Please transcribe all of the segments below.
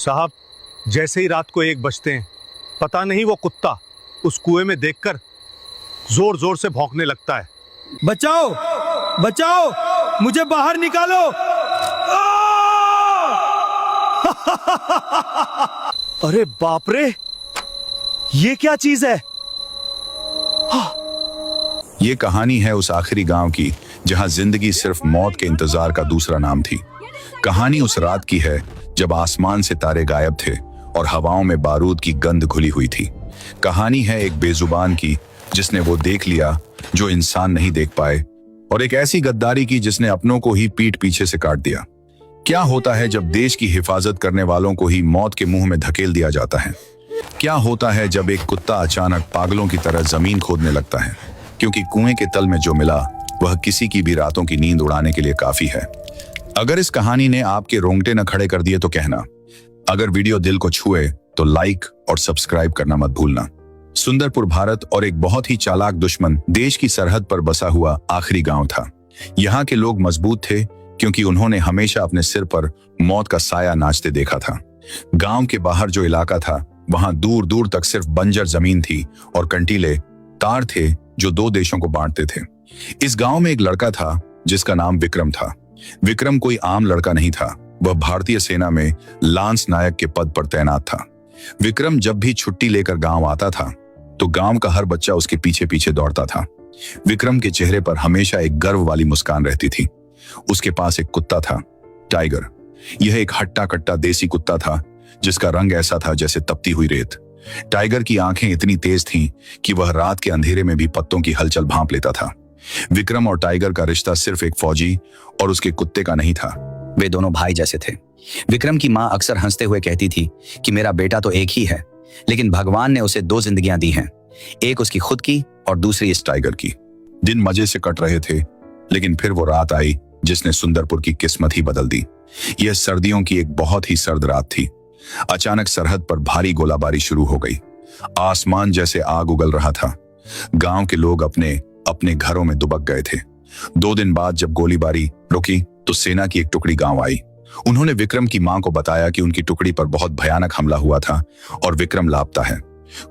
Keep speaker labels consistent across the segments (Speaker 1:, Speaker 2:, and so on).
Speaker 1: साहब, जैसे ही रात को 1 बजते हैं, पता नहीं वो कुत्ता उस कुएं में देखकर जोर जोर से भौंकने लगता है।
Speaker 2: बचाओ बचाओ, मुझे बाहर निकालो।
Speaker 1: अरे बाप रे, ये क्या चीज है?
Speaker 3: ये कहानी है उस आखिरी गांव की जहां जिंदगी सिर्फ मौत के इंतजार का दूसरा नाम थी। कहानी उस रात की है जब आसमान से तारे गायब थे और हवाओं में बारूद की गंध घुली हुई थी। कहानी है एक बेजुबान की जिसने वो देख लिया जो इंसान नहीं देख पाए, और एक ऐसी गद्दारी की जिसने अपनों को ही पीठ पीछे से काट दिया। क्या होता है जब देश की हिफाजत करने वालों को ही मौत के मुंह में धकेल दिया जाता है? क्या होता है जब एक कुत्ता अचानक पागलों की तरह जमीन खोदने लगता है, क्योंकि कुएं के तल में जो मिला वह किसी की भी रातों की नींद उड़ाने के लिए काफी है। अगर इस कहानी ने आपके रोंगटे न खड़े कर दिए तो कहना। अगर वीडियो दिल को छुए तो लाइक और सब्सक्राइब करना मत भूलना। सुंदरपुर भारत और एक बहुत ही चालाक दुश्मन देश की सरहद पर बसा हुआ आखिरी गांव था। यहाँ के लोग मजबूत थे क्योंकि उन्होंने हमेशा अपने सिर पर मौत का साया नाचते देखा था। गांव के बाहर जो इलाका था वहां दूर दूर तक सिर्फ बंजर जमीन थी और कंटीले तार थे जो 2 देशों को बांटते थे। इस गांव में एक लड़का था जिसका नाम विक्रम था। विक्रम कोई आम लड़का नहीं था, वह भारतीय सेना में लांस नायक के पद पर तैनात था। विक्रम जब भी छुट्टी लेकर गांव आता था तो गांव का हर बच्चा उसके पीछे पीछे दौड़ता था। विक्रम के चेहरे पर हमेशा एक गर्व वाली मुस्कान रहती थी। उसके पास एक कुत्ता था, टाइगर। यह एक हट्टा कट्टा देसी कुत्ता था जिसका रंग ऐसा था जैसे तपती हुई रेत। टाइगर की आंखें इतनी तेज थीं कि वह रात के अंधेरे में भी पत्तों की हलचल भांप लेता था। विक्रम और टाइगर का रिश्ता सिर्फ एक फौजी और उसके कुत्ते का नहीं था,
Speaker 4: वे दोनों भाई जैसे थे। विक्रम की मां अक्सर हंसते हुए कहती थी कि मेरा बेटा तो एक ही है, लेकिन भगवान ने उसे 2 जिंदगियां दी हैं, एक उसकी खुद की और दूसरी इस
Speaker 3: टाइगर की। दिन मजे से कट रहे थे, लेकिन फिर वो रात आई जिसने सुंदरपुर की किस्मत ही बदल दी। यह सर्दियों की एक बहुत ही सर्द रात थी। अचानक सरहद पर भारी गोलाबारी शुरू हो गई। आसमान जैसे आग उगल रहा था। गांव के लोग अपने अपने घरों में दुबक गए थे। 2 दिन बाद जब गोलीबारी रुकी तो सेना की एक टुकड़ी गांव आई। उन्होंने विक्रम की मां को बताया कि उनकी टुकड़ी पर बहुत भयानक हमला हुआ था और विक्रम लापता है।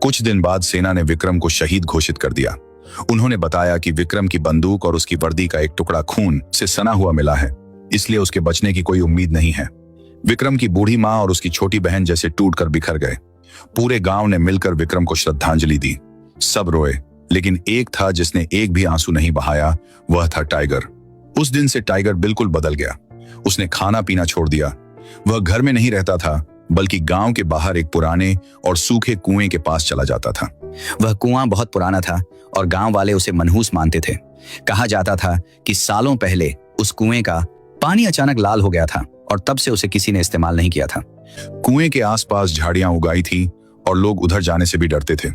Speaker 3: कुछ दिन बाद सेना ने विक्रम को शहीद घोषित कर दिया। उन्होंने बताया कि विक्रम की बंदूक और उसकी वर्दी का एक टुकड़ा खून से सना हुआ मिला है, इसलिए उसके बचने की कोई उम्मीद नहीं है। विक्रम की बूढ़ी मां और उसकी छोटी बहन जैसे टूटकर बिखर गए। पूरे गांव ने मिलकर विक्रम को श्रद्धांजलि दी। सब रोए, लेकिन एक था जिसने एक भी आंसू नहीं बहाया, वह था टाइगर। उस दिन से टाइगर बिल्कुल बदल गया। उसने खाना पीना छोड़ दिया। वह घर में नहीं रहता था, बल्कि गांव के बाहर एक पुराने और सूखे कुएं के पास चला जाता था।
Speaker 4: वह कुआं बहुत पुराना था और गांव वाले उसे मनहूस मानते थे। कहा जाता था कि सालों पहले उस कुएं का पानी अचानक लाल हो गया था और तब से उसे किसी ने इस्तेमाल नहीं किया था।
Speaker 3: कुएं के आसपास झाड़ियां उगाई थी और लोग उधर जाने से भी डरते थे,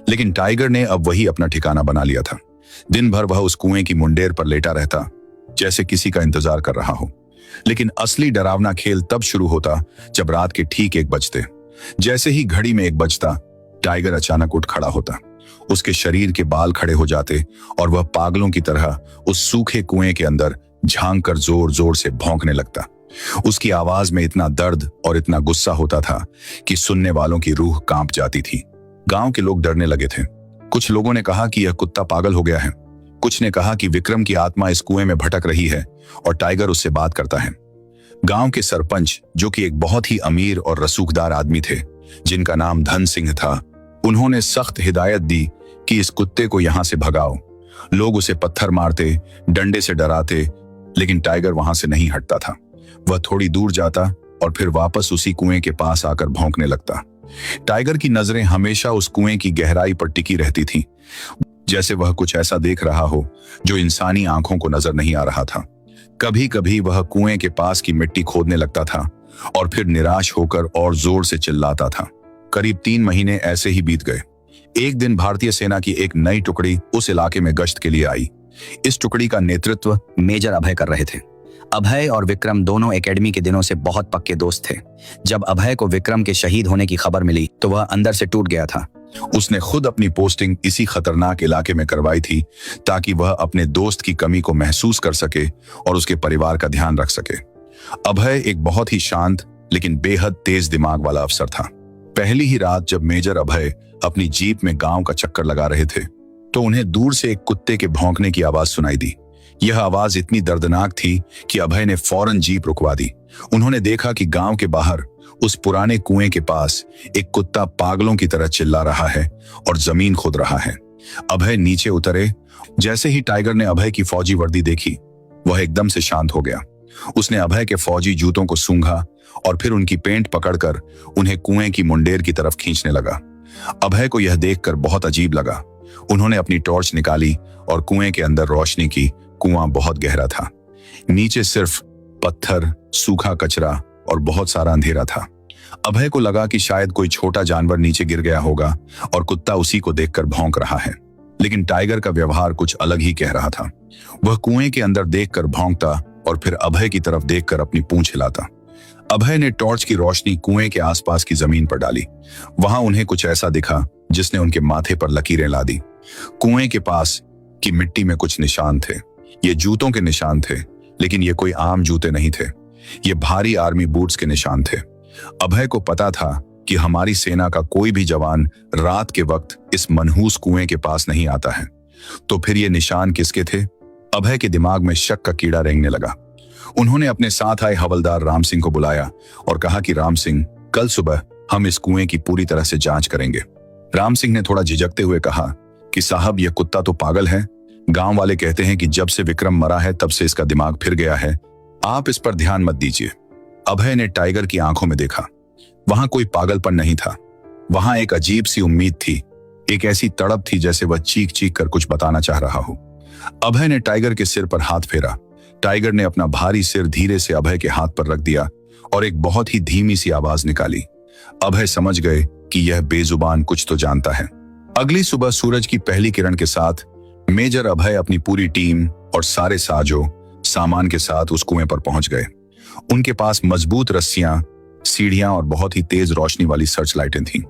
Speaker 3: लेकिन टाइगर ने अब वही अपना ठिकाना बना लिया था। दिन भर वह उस कुएं की मुंडेर पर लेटा रहता, जैसे किसी का इंतजार कर रहा हो। लेकिन असली डरावना खेल तब शुरू होता जब रात के ठीक 1 बजते। जैसे ही घड़ी में 1 बजता, टाइगर अचानक उठ खड़ा होता। उसके शरीर के बाल खड़े हो जाते और वह पागलों की तरह उस सूखे कुएं के अंदर झांक कर जोर जोर से भौंकने लगता। उसकी आवाज में इतना दर्द और इतना गुस्सा होता था कि सुनने वालों की रूह कांप जाती थी। गांव के लोग डरने लगे थे। कुछ लोगों ने कहा कि यह कुत्ता पागल हो गया है। कुछ ने कहा कि विक्रम की आत्मा इस कुएं में भटक रही है और टाइगर उससे बात करता है। गांव के सरपंच, जो कि एक बहुत ही अमीर और रसूखदार आदमी थे, जिनका नाम धन सिंह था, उन्होंने सख्त हिदायत दी कि इस कुत्ते को यहां से भगाओ। लोग उसे पत्थर मारते, डंडे से डराते, लेकिन टाइगर वहां से नहीं हटता था। वह थोड़ी दूर जाता और फिर वापस उसी कुएं के पास आकर भौंकने लगता। टाइगर की नजरें हमेशा उस कुएं की गहराई पर टिकी रहती थीं, जैसे वह कुछ ऐसा देख रहा हो जो इंसानी आंखों को नजर नहीं आ रहा था। कभी कभी वह कुएं के पास की मिट्टी खोदने लगता था और फिर निराश होकर और जोर से चिल्लाता था। करीब 3 महीने ऐसे ही बीत गए। एक दिन भारतीय सेना की एक नई टुकड़ी उस इलाके में गश्त के लिए आई। इस टुकड़ी का नेतृत्व
Speaker 4: मेजर अभय कर रहे थे। अभय और विक्रम दोनों एकेडमी के दिनों से बहुत पक्के दोस्त थे। जब अभय को विक्रम के शहीद होने की खबर मिली तो वह अंदर से टूट गया था।
Speaker 3: उसने खुद अपनी पोस्टिंग इसी खतरनाक इलाके में करवाई थी ताकि वह अपने दोस्त की कमी को महसूस कर सके और उसके परिवार का ध्यान रख सके। अभय एक बहुत ही शांत लेकिन बेहद तेज दिमाग वाला अफसर था। पहली ही रात जब मेजर अभय अपनी जीप में गांव का चक्कर लगा रहे थे तो उन्हें दूर से एक कुत्ते के भौंकने की आवाज सुनाई दी। यह आवाज इतनी दर्दनाक थी कि अभय ने फौरन जीप रुकवा दी। उन्होंने देखा कि गांव के बाहर उस पुराने कुएं के पास एक कुत्ता पागलों की तरह चिल्ला रहा है और जमीन खोद रहा है। अभय नीचे उतरे। जैसे ही टाइगर ने अभय की फौजी वर्दी देखी, वह एकदम से शांत हो गया। उसने अभय के फौजी जूतों को सूंघा और फिर उनकी पेंट पकड़कर उन्हें कुएं की मुंडेर की तरफ खींचने लगा। अभय को यह देखकर बहुत अजीब लगा। उन्होंने अपनी टॉर्च निकाली और कुएं के अंदर रोशनी की। कुआं बहुत गहरा था। नीचे सिर्फ पत्थर, सूखा कचरा और बहुत सारा अंधेरा था। अभय को लगा कि शायद कोई छोटा जानवर नीचे गिर गया होगा और कुत्ता उसी को देखकर भौंक रहा है। लेकिन टाइगर का व्यवहार कुछ अलग ही कह रहा था। वह कुएं के अंदर देखकर भौंकता और फिर अभय की तरफ देखकर अपनी पूंछ हिलाता। अभय ने टॉर्च की रोशनी कुएं के आसपास की जमीन पर डाली। वहां उन्हें कुछ ऐसा दिखा जिसने उनके माथे पर लकीरें ला दी। कुएं के पास की मिट्टी में कुछ निशान थे। ये जूतों के निशान थे, लेकिन ये कोई आम जूते नहीं थे। ये भारी आर्मी बूट्स के निशान थे। अभय को पता था कि हमारी सेना का कोई भी जवान रात के वक्त इस मनहूस कुएं के पास नहीं आता है। तो फिर ये निशान किसके थे? अभय के दिमाग में शक का कीड़ा रेंगने लगा। उन्होंने अपने साथ आए हवलदार राम सिंह को बुलाया और कहा कि राम सिंह, कल सुबह हम इस कुएं की पूरी तरह से जांच करेंगे। राम सिंह ने थोड़ा झिझकते हुए कहा कि साहब, यह कुत्ता तो पागल है। गांव वाले कहते हैं कि जब से विक्रम मरा है तब से इसका दिमाग फिर गया है। आप इस पर ध्यान मत दीजिए। अभय ने टाइगर की आंखों में देखा। वहां कोई पागलपन नहीं था। वहां एक अजीब सी उम्मीद थी, एक ऐसी तड़प थी जैसे वह चीख चीख कर कुछ बताना चाह रहा हो। अभय ने टाइगर के सिर पर हाथ फेरा। टाइगर ने अपना भारी सिर धीरे से अभय के हाथ पर रख दिया और एक बहुत ही धीमी सी आवाज निकाली। अभय समझ गए कि यह बेजुबान कुछ तो जानता है। अगली सुबह सूरज की पहली किरण के साथ मेजर अभय अपनी पूरी टीम और सारे साजो सामान के साथ उस कुएं पर पहुंच गए। उनके पास मजबूत रस्सियां, सीढ़ियां और बहुत ही तेज रोशनी वाली सर्च लाइटें थीं।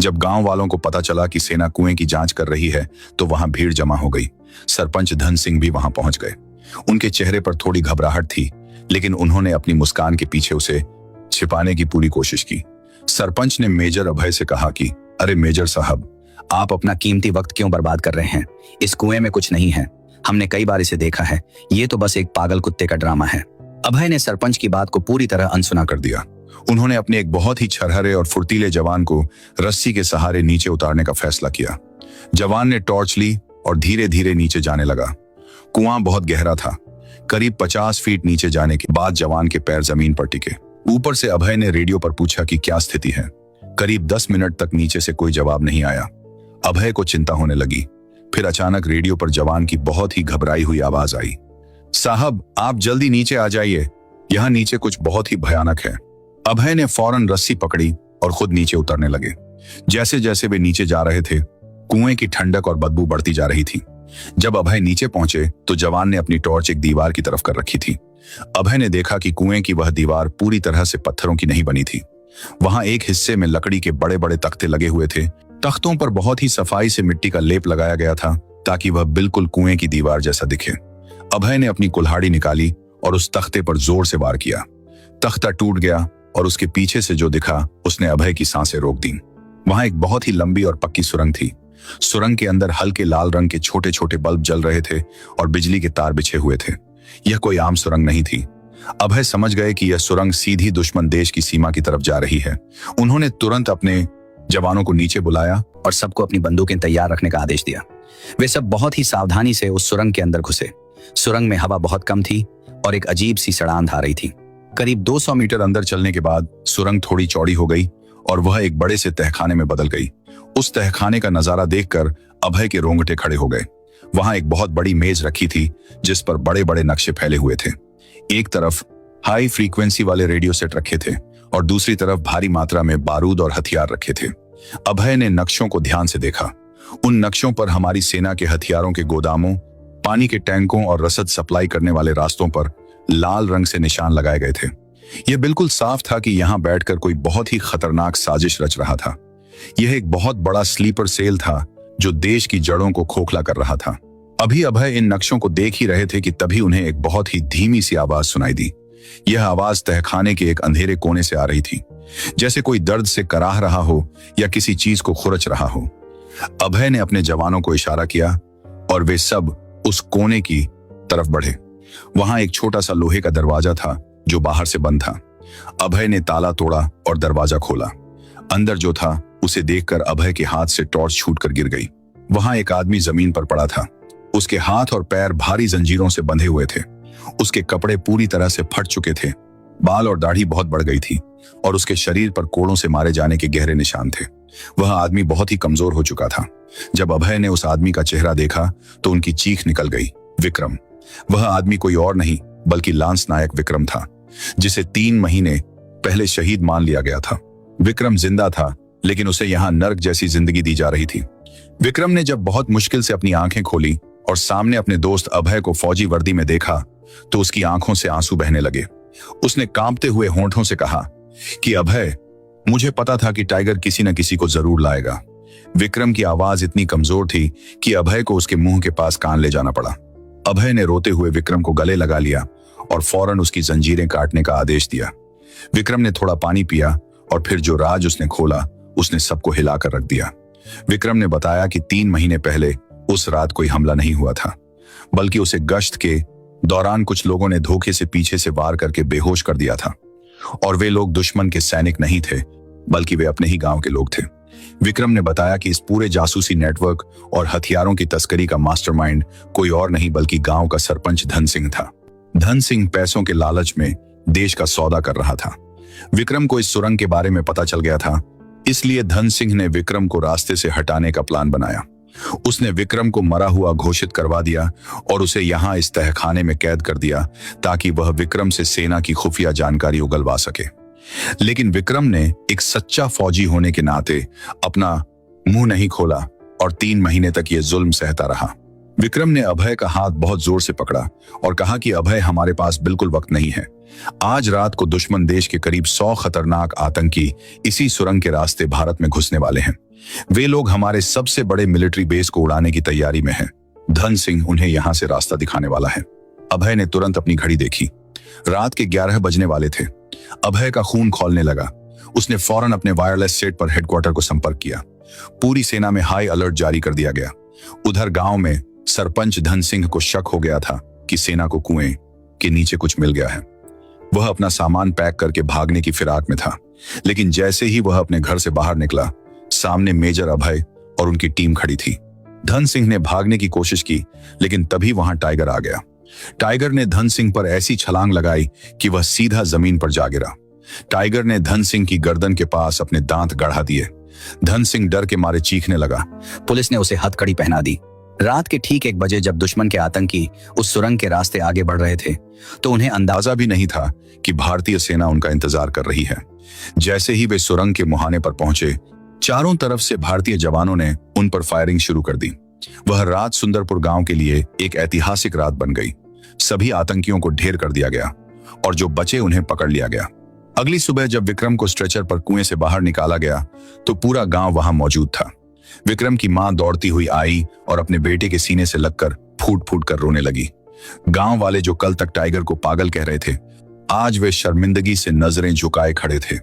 Speaker 3: जब गांव वालों को पता चला कि सेना कुएं की जांच कर रही है तो वहां भीड़ जमा हो गई। सरपंच धन सिंह भी वहां पहुंच गए। उनके चेहरे पर थोड़ी घबराहट थी, लेकिन उन्होंने अपनी मुस्कान के पीछे उसे छिपाने की पूरी कोशिश की। सरपंच ने मेजर अभय से कहा कि अरे मेजर साहब,
Speaker 4: आप अपना कीमती वक्त क्यों बर्बाद कर रहे हैं? इस कुएं में कुछ नहीं है। हमने कई बार इसे देखा है। ये तो बस एक पागल कुत्ते का ड्रामा है। अभय ने सरपंच की बात को पूरी तरह अनसुना कर दिया।
Speaker 3: उन्होंने अपने एक बहुत ही छरहरे और फुर्तीले जवान को रस्सी के सहारे नीचे उतारने का फैसला किया। जवान ने टॉर्च ली और धीरे धीरे नीचे जाने लगा। कुआं बहुत गहरा था। करीब 50 फीट नीचे जाने के बाद जवान के पैर जमीन पर टिके। ऊपर से अभय ने रेडियो पर पूछा कि क्या स्थिति है। करीब 10 मिनट तक नीचे से कोई जवाब नहीं आया। अभय को चिंता होने लगी। फिर अचानक रेडियो पर जवान की बहुत ही घबराई हुई आवाज आई, साहब, आप जल्दी नीचे आ जाइए, यहाँ नीचे कुछ बहुत ही भयानक है। अभय ने फौरन रस्सी पकड़ी और खुद नीचे उतरने लगे। जैसे जैसे वे नीचे जा रहे थे, कुएं की ठंडक और बदबू बढ़ती जा रही थी। जब अभय नीचे पहुंचे तो जवान ने अपनी टॉर्च एक दीवार की तरफ कर रखी थी। अभय ने देखा कि कुएं की वह दीवार पूरी तरह से पत्थरों की नहीं बनी थी। वहां एक हिस्से में लकड़ी के बड़े बड़े तख्ते लगे हुए थे। तख्तों पर बहुत ही सफाई से मिट्टी का लेप लगाया गया था ताकि वह बिल्कुल कुएं की दीवार जैसा दिखे। अभय ने अपनी कुल्हाड़ी निकाली और उस तख्ते पर जोर से वार किया। तख्ता टूट गया और उसके पीछे से जो दिखा उसने अभय की सांसें रोक दी। वहां एक बहुत ही लंबी और पक्की सुरंग थी। सुरंग के अंदर हल्के लाल रंग के छोटे छोटे बल्ब जल रहे थे और बिजली के तार बिछे हुए थे। यह कोई आम सुरंग नहीं थी। अभय समझ गए कि यह सुरंग सीधी दुश्मन देश की सीमा की तरफ जा रही है। उन्होंने तुरंत अपने जवानों को नीचे बुलाया
Speaker 4: और सबको अपनी बंदूकें तैयार रखने का आदेश दिया। वे सब बहुत ही सावधानी से उस सुरंग के अंदर घुसे। सुरंग में हवा बहुत कम थी और एक अजीब सी सड़ांध आ रही थी।
Speaker 3: करीब 200 मीटर अंदर चलने के बाद सुरंग थोड़ी चौड़ी हो गई और वह एक बड़े से तहखाने में बदल गई। उस तहखाने का नजारा देखकर अभय के रोंगटे खड़े हो गए। वहां एक बहुत बड़ी मेज रखी थी जिस पर बड़े बड़े नक्शे फैले हुए थे। एक तरफ हाई फ्रीक्वेंसी वाले रेडियो सेट रखे थे और दूसरी तरफ भारी मात्रा में बारूद और हथियार रखे थे। अभय ने नक्शों को ध्यान से देखा। उन नक्शों पर हमारी सेना के हथियारों के गोदामों, पानी के टैंकों और रसद सप्लाई करने वाले रास्तों पर लाल रंग से निशान लगाए गए थे। यह बिल्कुल साफ था कि यहां बैठकर कोई बहुत ही खतरनाक साजिश रच रहा था। यह एक बहुत बड़ा स्लीपर सेल था जो देश की जड़ों को खोखला कर रहा था। अभी अभय इन नक्शों को देख ही रहे थे कि तभी उन्हें एक बहुत ही धीमी सी आवाज सुनाई दी। यह आवाज तहखाने के एक अंधेरे कोने से आ रही थी, जैसे कोई दर्द से कराह रहा हो या किसी चीज को खुरच रहा हो। अभय ने अपने जवानों को इशारा किया और वे सब उस कोने की तरफ बढ़े। वहां एक छोटा सा लोहे का दरवाजा था जो बाहर से बंद था। अभय ने ताला तोड़ा और दरवाजा खोला। अंदर जो था उसे देखकर अभय के हाथ से टॉर्च छूटकर गिर गई। वहां एक आदमी जमीन पर पड़ा था। उसके हाथ और पैर भारी जंजीरों से बंधे हुए थे। उसके कपड़े पूरी तरह से फट चुके थे। बाल और दाढ़ी बहुत बढ़ गई थी और उसके शरीर पर कोड़ों से मारे जाने के गहरे निशान थे। वह आदमी बहुत ही कमजोर हो चुका था। जब अभय ने उस आदमी का चेहरा देखा तो उनकी चीख निकल गई। विक्रम। वह आदमी कोई और नहीं बल्कि लांस नायक विक्रम था, जिसे 3 महीने पहले शहीद मान लिया गया था। विक्रम जिंदा था, लेकिन उसे यहां नर्क जैसी जिंदगी दी जा रही थी। विक्रम ने जब बहुत मुश्किल से अपनी आंखें खोली और सामने अपने दोस्त अभय को फौजी वर्दी में देखा तो उसकी आंखों से आंसू बहने लगे। उसने कांपते हुए होंठों से कहा कि अभय, मुझे पता था कि टाइगर किसी न किसी को जरूर लाएगा। विक्रम की आवाज इतनी कमजोर थी कि अभय को उसके मुंह के पास कान ले जाना पड़ा। अभय ने रोते हुए विक्रम को गले लगा लिया और फौरन उसकी जंजीरें काटने का आदेश दिया। विक्रम ने थोड़ा पानी पिया और फिर जो राज उसने खोला उसने सबको हिलाकर रख दिया। विक्रम ने बताया कि 3 महीने पहले उस रात कोई हमला नहीं हुआ था, बल्कि उसे गश्त के दौरान कुछ लोगों ने धोखे से पीछे से वार करके बेहोश कर दिया था। और वे लोग दुश्मन के सैनिक नहीं थे, बल्कि वे अपने ही गांव के लोग थे। विक्रम ने बताया कि इस पूरे जासूसी नेटवर्क और हथियारों की तस्करी का मास्टरमाइंड कोई और नहीं बल्कि गांव का सरपंच धन सिंह था। धन सिंह पैसों के लालच में देश का सौदा कर रहा था। विक्रम को इस सुरंग के बारे में पता चल गया था, इसलिए धन सिंह ने विक्रम को रास्ते से हटाने का प्लान बनाया। उसने विक्रम को मरा हुआ घोषित करवा दिया और उसे यहां इस तहखाने में कैद कर दिया ताकि वह विक्रम से सेना की खुफिया जानकारी उगलवा सके। लेकिन विक्रम ने एक सच्चा फौजी होने के नाते अपना मुंह नहीं खोला और 3 महीने तक यह जुल्म सहता रहा। विक्रम ने अभय का हाथ बहुत जोर से पकड़ा और कहा कि अभय, हमारे पास बिल्कुल वक्त नहीं है। आज रात को दुश्मन देश के करीब 100 खतरनाक आतंकी इसी सुरंग के रास्ते भारत में घुसने वाले हैं। वे लोग हमारे सबसे बड़े मिलिट्री बेस को उड़ाने की तैयारी में हैं। धन सिंह उन्हें यहां से रास्ता दिखाने वाला है। अभय ने तुरंत अपनी घड़ी देखी। रात के 11 बजने वाले थे। अभय का खून खौलने लगा। उसने फौरन अपने वायरलेस सेट पर हेडक्वार्टर को संपर्क किया। पूरी सेना में हाई अलर्ट जारी कर दिया गया। उधर गांव में सरपंच धन सिंह को शक हो गया था कि सेना को कुएं के नीचे कुछ मिल गया है। वह अपना सामान पैक करके भागने की फिराक में था, लेकिन जैसे ही वह अपने घर से बाहर निकला, सामने मेजर अभय और उनकी टीम खड़ी थी। धन सिंह ने भागने की कोशिश की, लेकिन तभी वहां टाइगर आ गया। टाइगर ने धन सिंह पर ऐसी छलांग लगाई कि वह सीधा जमीन पर जा गिरा। टाइगर ने धन सिंह की गर्दन के पास अपने दांत गढ़ा दिए। धन सिंह डर के मारे चीखने लगा।
Speaker 4: पुलिस ने उसे हथकड़ी पहना दी। रात के ठीक 1 बजे जब दुश्मन के आतंकी उस सुरंग के रास्ते आगे बढ़ रहे थे तो उन्हें अंदाजा भी नहीं था कि भारतीय सेना उनका इंतजार कर रही है। जैसे ही वे सुरंग के मुहाने पर पहुंचे, चारों तरफ से भारतीय जवानों ने उन पर फायरिंग शुरू कर दी। वह रात सुंदरपुर गांव के लिए एक ऐतिहासिक रात बन गई। सभी आतंकियों को ढेर कर दिया गया और जो बचे उन्हें पकड़ लिया गया। अगली सुबह जब विक्रम को स्ट्रेचर पर कुएं से बाहर निकाला गया तो पूरा गांव वहां मौजूद था। विक्रम की मां दौड़ती हुई आई और अपने बेटे के सीने से लगकर फूट फूट कर रोने लगी। गांव वाले जो कल तक टाइगर को पागल कह रहे थे, आज वे शर्मिंदगी से नजरें झुकाए खड़े थे।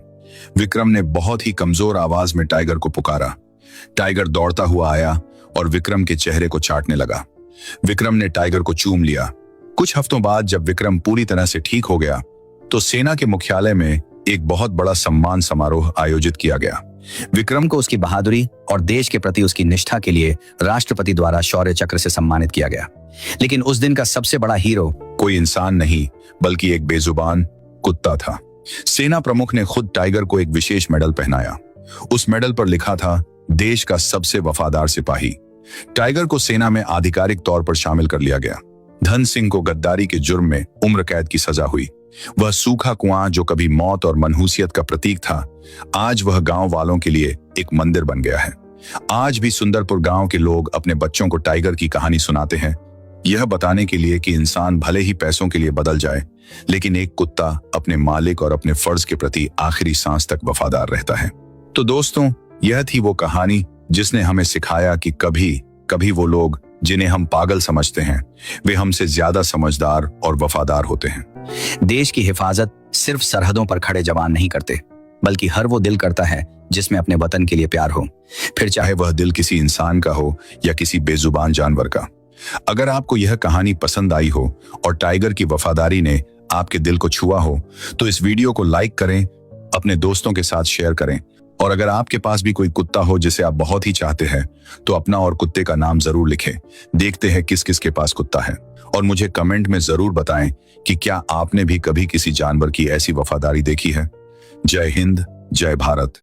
Speaker 4: विक्रम ने बहुत ही कमजोर आवाज में टाइगर को पुकारा। टाइगर दौड़ता हुआ आया और विक्रम के चेहरे को चाटने लगा। विक्रम ने टाइगर को चूम लिया। कुछ हफ्तों बाद जब विक्रम पूरी तरह से ठीक हो गया तो सेना के मुख्यालय में एक बहुत बड़ा सम्मान समारोह आयोजित किया गया। विक्रम को उसकी बहादुरी और देश के प्रति उसकी निष्ठा के लिए राष्ट्रपति द्वारा शौर्य चक्र से सम्मानित किया गया। लेकिन उस दिन का सबसे बड़ा हीरो
Speaker 3: कोई इंसान नहीं बल्कि एक बेजुबान कुत्ता था। सेना प्रमुख ने खुद टाइगर को एक विशेष मेडल पहनाया। उस मेडल पर लिखा था, देश का सबसे वफादार सिपाही। टाइगर को सेना में आधिकारिक तौर पर शामिल कर लिया गया। धन सिंह को गद्दारी के जुर्म में उम्र कैद की सजा हुई। वह सूखा कुआं जो कभी मौत और मनहूसियत का प्रतीक था, आज वह गांव वालों के लिए एक मंदिर बन गया है। आज भी सुंदरपुर गांव के लोग अपने बच्चों को टाइगर की कहानी सुनाते हैं, यह बताने के लिए कि इंसान भले ही पैसों के लिए बदल जाए, लेकिन एक कुत्ता अपने मालिक और अपने फर्ज के प्रति आखिरी सांस तक वफादार रहता है। तो दोस्तों, यह थी वो कहानी जिसने हमें सिखाया कि कभी कभी वो लोग जिन्हें हम पागल समझते हैं, वे हमसे ज्यादा समझदार और वफादार होते हैं।
Speaker 4: देश की हिफाजत सिर्फ सरहदों पर खड़े जवान नहीं करते, बल्कि हर वो दिल करता है जिसमें अपने वतन के लिए प्यार हो, फिर चाहे
Speaker 3: चाहे वह दिल किसी इंसान का हो या किसी बेजुबान जानवर का। अगर आपको यह कहानी पसंद आई हो और टाइगर की वफादारी ने आपके दिल को छुआ हो तो इस वीडियो को लाइक करें, अपने दोस्तों के साथ शेयर करें, और अगर आपके पास भी कोई कुत्ता हो जिसे आप बहुत ही चाहते हैं तो अपना और कुत्ते का नाम जरूर लिखें। देखते हैं किस किस के पास कुत्ता है, और मुझे कमेंट में जरूर बताएं कि क्या आपने भी कभी किसी जानवर की ऐसी वफादारी देखी है। जय हिंद, जय भारत।